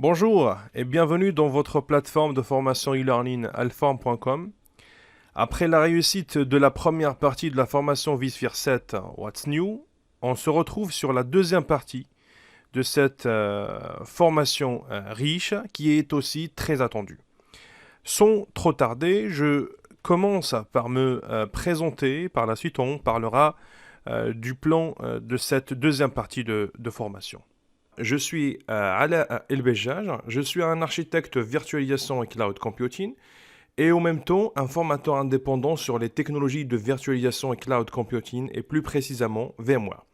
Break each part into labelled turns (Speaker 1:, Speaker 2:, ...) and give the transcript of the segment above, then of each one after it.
Speaker 1: Bonjour et bienvenue dans votre plateforme de formation e-learning alform.com. Après la réussite de la première partie de la formation vSphere 7 What's New, on se retrouve sur la deuxième partie de cette formation riche qui est aussi très attendue. Sans trop tarder, je commence par me présenter. Par la suite, on parlera du plan de cette deuxième partie de formation. Je suis Ala El-Bejjaj, je suis un architecte virtualisation et cloud computing et en même temps un formateur indépendant sur les technologies de virtualisation et cloud computing et plus précisément VMware.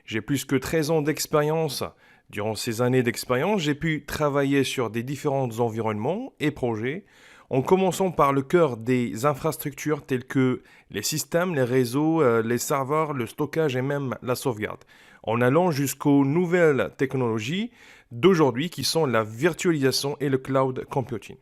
Speaker 1: J'ai plus que 13 ans d'expérience. Durant ces années d'expérience, j'ai pu travailler sur des différents environnements et projets, en commençant par le cœur des infrastructures telles que les systèmes, les réseaux, les serveurs, le stockage et même la sauvegarde, en allant jusqu'aux nouvelles technologies d'aujourd'hui qui sont la virtualisation et le cloud computing.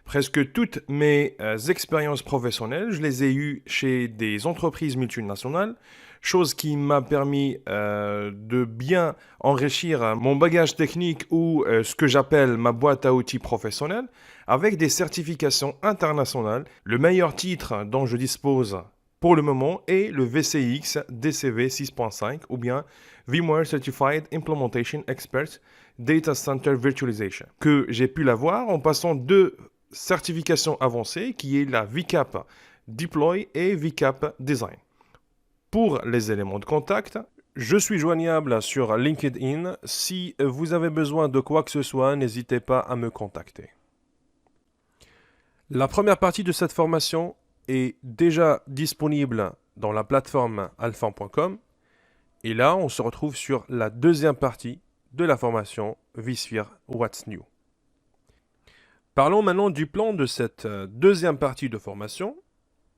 Speaker 1: Presque toutes mes expériences professionnelles, je les ai eues chez des entreprises multinationales, chose qui m'a permis de bien enrichir mon bagage technique ou ce que j'appelle ma boîte à outils professionnelle, avec des certifications internationales. Le meilleur titre dont je dispose pour le moment est le VCX DCV 6.5 ou bien VMware Certified Implementation Expert Data Center Virtualization, que j'ai pu l'avoir en passant deux certifications avancées qui est la VCAP Deploy et VCAP Design. Pour les éléments de contact, je suis joignable sur LinkedIn. Si vous avez besoin de quoi que ce soit, n'hésitez pas à me contacter. La première partie de cette formation est déjà disponible dans la plateforme alform.com. Et là, on se retrouve sur la deuxième partie de la formation vSphere What's New. Parlons maintenant du plan de cette deuxième partie de formation.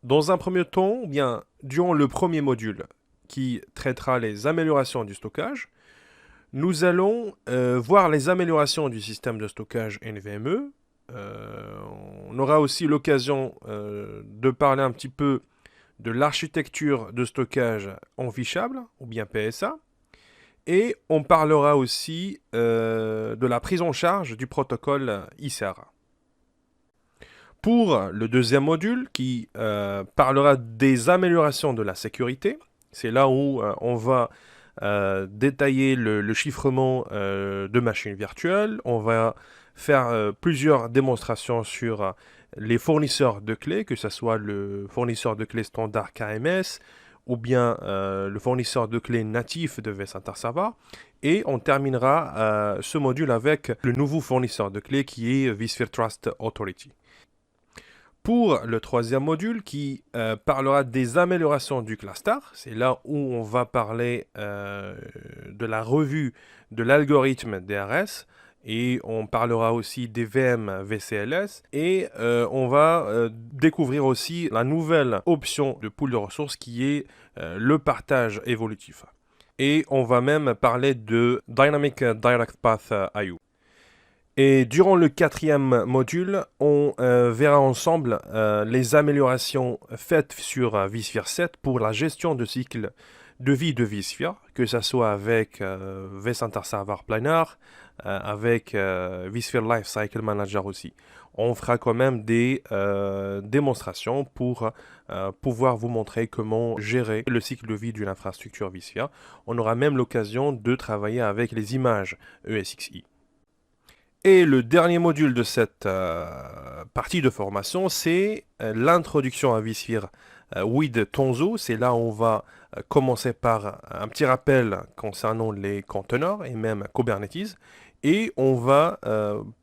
Speaker 1: Dans un premier temps, bien, durant le premier module qui traitera les améliorations du stockage, nous allons voir les améliorations du système de stockage NVMe. On aura aussi l'occasion de parler un petit peu de l'architecture de stockage en fichable, ou bien PSA. Et on parlera aussi de la prise en charge du protocole ISAR. Pour le deuxième module qui parlera des améliorations de la sécurité, c'est là où on va détailler le chiffrement de machines virtuelles. On va faire plusieurs démonstrations sur les fournisseurs de clés, que ce soit le fournisseur de clés standard KMS ou bien le fournisseur de clés natif de vCenter Server. Et on terminera ce module avec le nouveau fournisseur de clés qui est vSphere Trust Authority. Pour le troisième module qui parlera des améliorations du cluster, c'est là où on va parler de la revue de l'algorithme DRS et on parlera aussi des VM VCLS et on va découvrir aussi la nouvelle option de pool de ressources qui est le partage évolutif. Et on va même parler de Dynamic Direct Path IO. Et durant le quatrième module, on verra ensemble les améliorations faites sur vSphere 7 pour la gestion de cycle de vie de vSphere, que ce soit avec vCenter Server Planar, avec vSphere Lifecycle Manager aussi. On fera quand même des démonstrations pour pouvoir vous montrer comment gérer le cycle de vie d'une infrastructure vSphere. On aura même l'occasion de travailler avec les images ESXi. Et le dernier module de cette partie de formation, c'est l'introduction à vSphere with Tonzo. C'est là où on va commencer par un petit rappel concernant les conteneurs et même Kubernetes. Et on va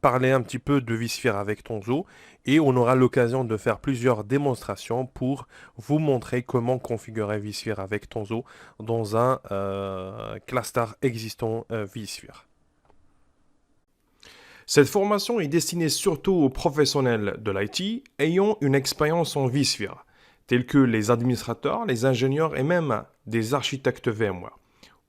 Speaker 1: parler un petit peu de vSphere avec Tonzo. Et on aura l'occasion de faire plusieurs démonstrations pour vous montrer comment configurer vSphere avec Tonzo dans un cluster existant vSphere. Cette formation est destinée surtout aux professionnels de l'IT ayant une expérience en vSphere, tels que les administrateurs, les ingénieurs et même des architectes VMware,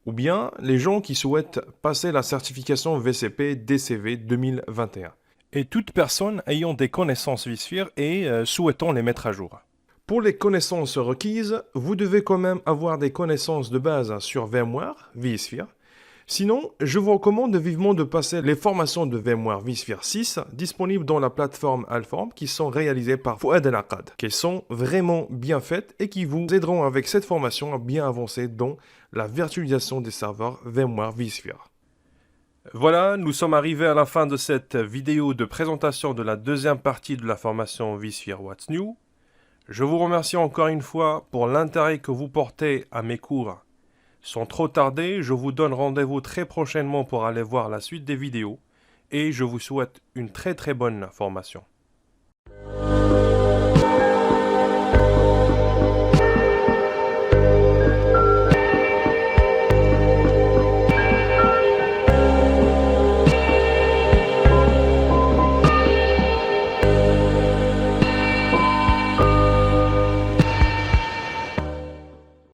Speaker 1: ou bien les gens qui souhaitent passer la certification VCP DCV 2021, et toute personne ayant des connaissances vSphere et souhaitant les mettre à jour. Pour les connaissances requises, vous devez quand même avoir des connaissances de base sur VMware, vSphere, Sinon, je vous recommande vivement de passer les formations de VMware vSphere 6 disponibles dans la plateforme Alform qui sont réalisées par Fouad El Aqad, qui sont vraiment bien faites et qui vous aideront avec cette formation à bien avancer dans la virtualisation des serveurs VMware vSphere. Voilà, nous sommes arrivés à la fin de cette vidéo de présentation de la deuxième partie de la formation vSphere What's New. Je vous remercie encore une fois pour l'intérêt que vous portez à mes cours. Sans trop tarder, je vous donne rendez-vous très prochainement pour aller voir la suite des vidéos et je vous souhaite une très bonne formation.